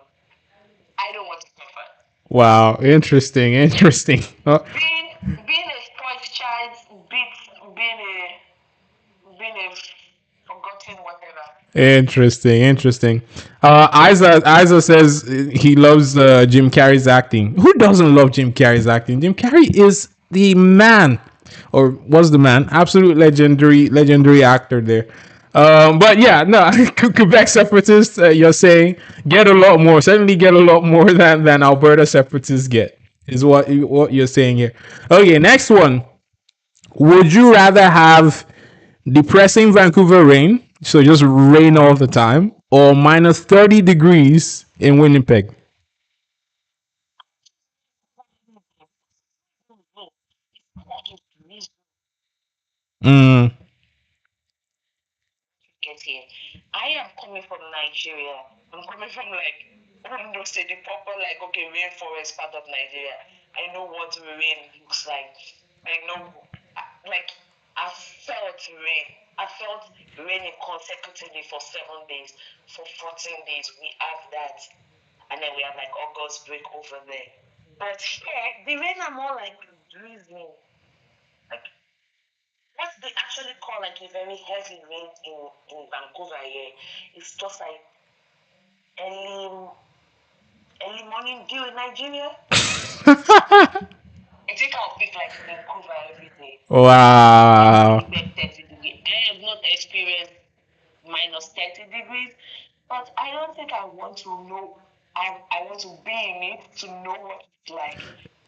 I don't want to suffer.
wow. Interesting. Interesting.
Being a spoiled child beats being a forgotten whatever.
Interesting. Interesting. Isa says he loves Jim Carrey's acting. Who doesn't love Jim Carrey's acting? Jim Carrey is the man, or was the man, absolute legendary actor there. But yeah, no, Quebec separatists, you're saying get a lot more, certainly get a lot more than Alberta separatists get, is what you're saying here. Okay, next one. Would you rather have depressing Vancouver rain, so just rain all the time, or minus 30 degrees in Winnipeg? Mm.
Get here. I am coming from Nigeria. I'm coming from like I don't know, say the proper like okay rainforest part of Nigeria. I know what rain looks like. I know like I felt rain. I felt raining consecutively for 7 days. For 14 days we have that. And then we have like August break over there. But here the rain are more like drizzling. Like what they actually call like a very heavy rain in Vancouver here. It's just like early early morning dew in Nigeria. I think I'll pick like Vancouver every day. I don't
Wow.
expect 30 degrees. I have not experienced minus 30 degrees, but I don't think I want to know. I want to be in it to know what it's like.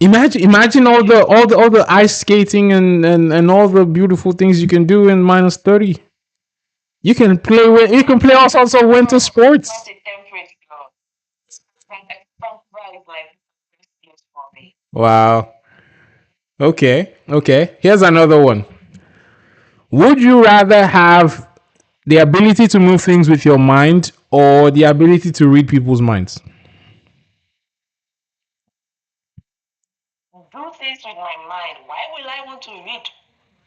Imagine all the ice skating and all the beautiful things you can do in minus 30. You can play all sorts of winter
It's not
sports.
a temperature. Like Vancouver is like this place for me.
Wow. Okay. Okay. Here's another one. Would you rather have the ability to move things with your mind or the ability to read people's minds?
Do things with my mind. Why will I want to read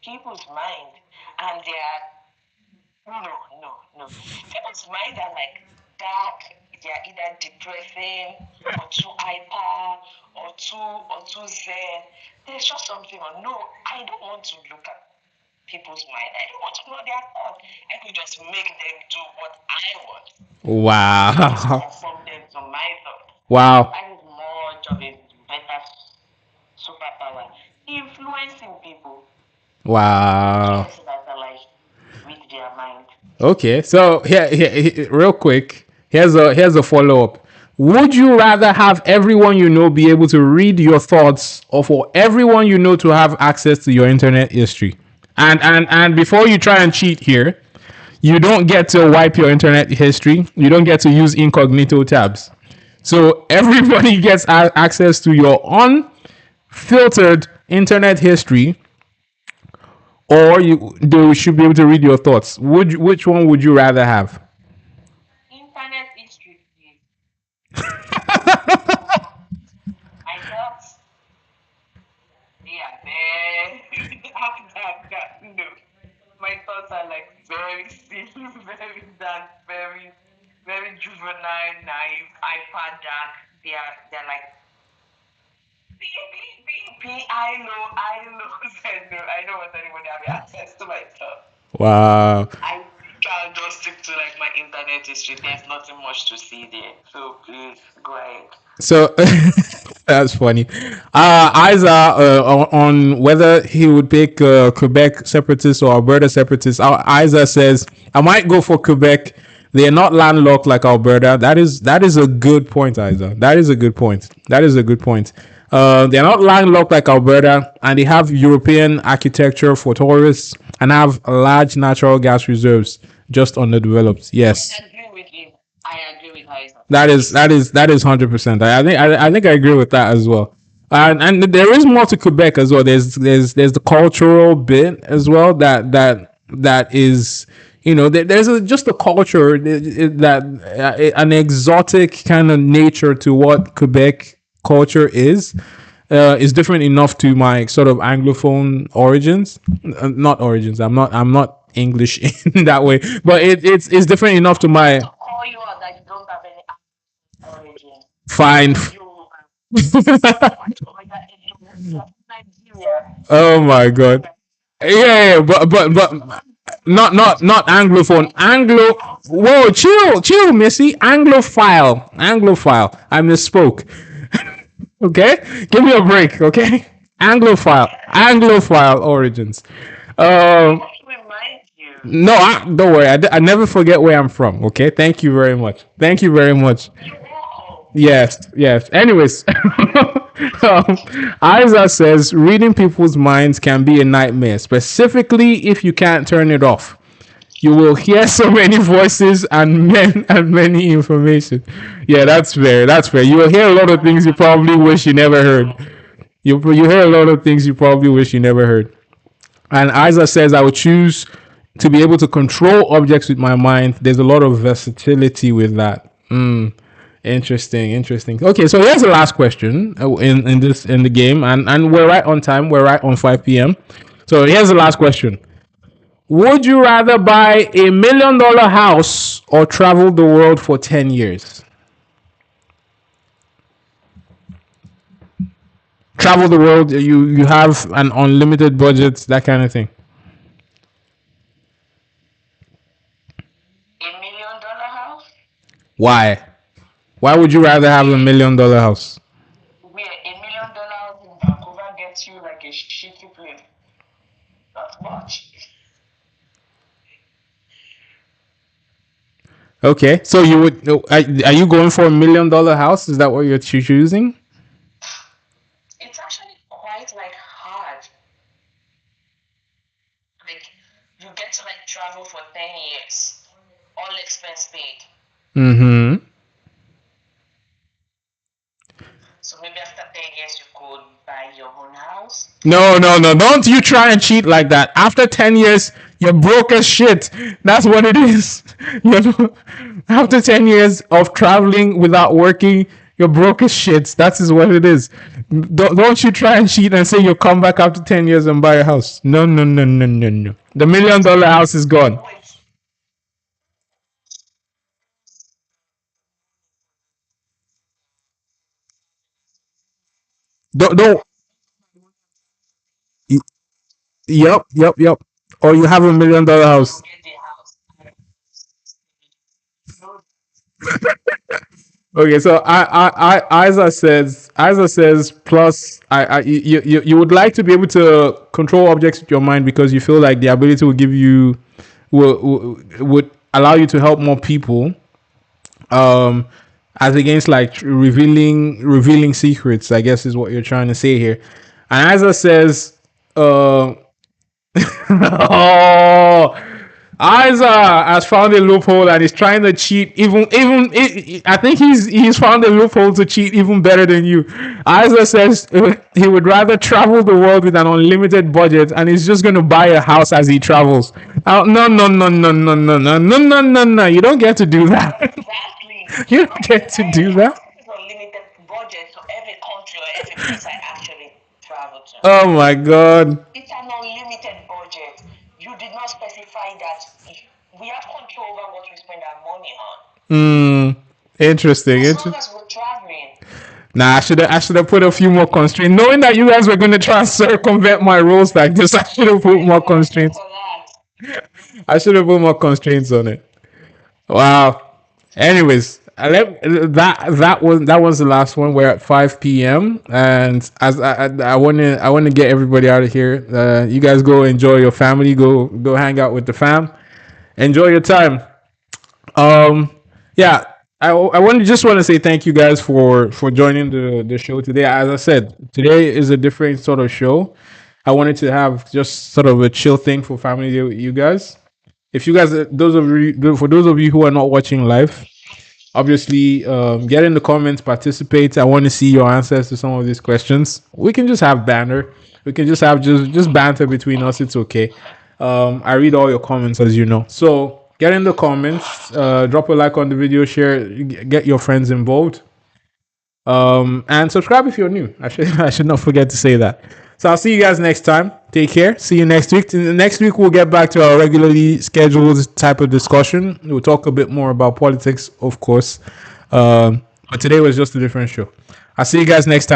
people's mind? And they are no. People's mind are like dark. They are either depressing or too hyper or too zen. There's just something on. No, I don't want to look at people's mind. I don't want to know their thoughts. I could just make them do what I want. I just
Wow.
conform them to my thoughts.
Wow.
That is much of a better superpower. Influencing people.
Wow.
Yes, that are like read their mind.
Okay, so real quick, here's a follow up. Would you rather have everyone you know be able to read your thoughts, or for everyone you know to have access to your internet history? And before you try and cheat here, you don't get to wipe your internet history. You don't get to use incognito tabs. So everybody gets access to your unfiltered internet history, or they should be able to read your thoughts. Which one would you rather have?
Internet history, please. I thought, yeah, man. No. My thoughts are like very silly, very dark, very juvenile, naive, hyper dark. They're like I know, I don't want anybody having access to my stuff.
Wow.
I think I'll just stick to like my internet history. There's nothing much to see there. So please go ahead.
So that's funny. Isa, on whether he would pick Quebec separatists or Alberta separatists, Isa says I might go for Quebec. They are not landlocked like Alberta. That is a good point, Isa. That is a good point. That is a good point. They're not landlocked like Alberta, and they have European architecture for tourists and have large natural gas reserves just underdeveloped. Yes.
I agree with you. I agree with Isa.
That is 100%. I think I agree with that as well. And there is more to Quebec as well. There's the cultural bit as well that is, there's just a culture that an exotic kind of nature to what Quebec culture is different enough to my sort of anglophone origins. Not origins. I'm not English in that way, but it's different enough to my
Call you out that you don't have any origin.
fine.
You Nigeria.
Oh my god. Yeah, but not anglophone. Whoa, chill, Missy. Anglophile. I misspoke. Okay, give me a break. Okay, Anglophile origins. Um,
Remind you.
no, don't worry. I never forget where I'm from. Okay, thank you very much. Thank you very much.
You all.
Yes, yes. Anyways, Isaac says reading people's minds can be a nightmare, specifically if you can't turn it off. You will hear so many voices and many information. Yeah, that's fair. That's fair. You will hear a lot of things you probably wish you never heard. You hear a lot of things you probably wish you never heard. And Isaac says, I would choose to be able to control objects with my mind. There's a lot of versatility with that. Interesting, interesting. Okay, so here's the last question in the game, and we're right on time. We're right on 5 p.m. So here's the last question. Would you rather buy $1 million house or travel the world for 10 years? Travel the world. You have an unlimited budget, that kind of thing.
$1 million house?
Why? Why would you rather have $1 million house?
Where $1 million in Vancouver gets you like a shitty place. Not much.
Okay, so you would are you going for $1 million house? Is that what you're choosing?
It's actually quite like hard. Like you get to like travel for 10 years, all expense paid.
Mm-hmm.
So maybe after 10 years you could buy your own house.
No, no, no! Don't you try and cheat like that. After 10 years, you're broke as shit. That's what it is. You know, after 10 years of traveling without working, you're broke as shit. That is what it is. Don't you try and cheat and say you'll come back after 10 years and buy a house. No, no, no, no, no, no. The $1 million house is gone.
Wait,
Don't. Yep, yep, yep. Or you have $1 million
you'll
house.
get the house. No,
Okay, so Isa says plus you would like to be able to control objects with your mind because you feel like the ability will give you would allow you to help more people, um as against like revealing secrets, I guess is what you're trying to say here. And Isa says oh, Isa has found a loophole and is trying to cheat. I think he's found a loophole to cheat even better than you. Isa says he would rather travel the world with an unlimited budget and he's just going to buy a house as he travels. No, no, no, no, no, no, no, no, no, no, no! You don't get to do that.
exactly.
You don't get to do
My
that.
house is unlimited budget to every country or every place I actually travel to.
Oh my god.
It's an unlimited budget. You did not specify that we have control over what we spend our money on.
Interesting.
As long as we're traveling.
Nah, I should have put a few more constraints. Knowing that you guys were going to try and circumvent my rules like this, I should have put more constraints.
For that.
I should have put more constraints on it. Wow. Anyways, that was the last one. We're at 5 p.m. and as I want to get everybody out of here. You guys go enjoy your family. Go hang out with the fam. Enjoy your time. Yeah, I want to say thank you guys for joining the show today. As I said, today is a different sort of show. I wanted to have just sort of a chill thing for family day with you guys. If you guys, those of you who are not watching live, obviously, get in the comments, participate. I want to see your answers to some of these questions. We can just have banter. We can just have just banter between us. It's okay. I read all your comments, as you know. So get in the comments. Drop a like on the video. Share. Get your friends involved. And subscribe if you're new. I should not forget to say that. So I'll see you guys next time. Take care. See you next week. Next week we'll get back to our regularly scheduled type of discussion. We'll talk a bit more about politics, of course. But today was just a different show. I'll see you guys next time.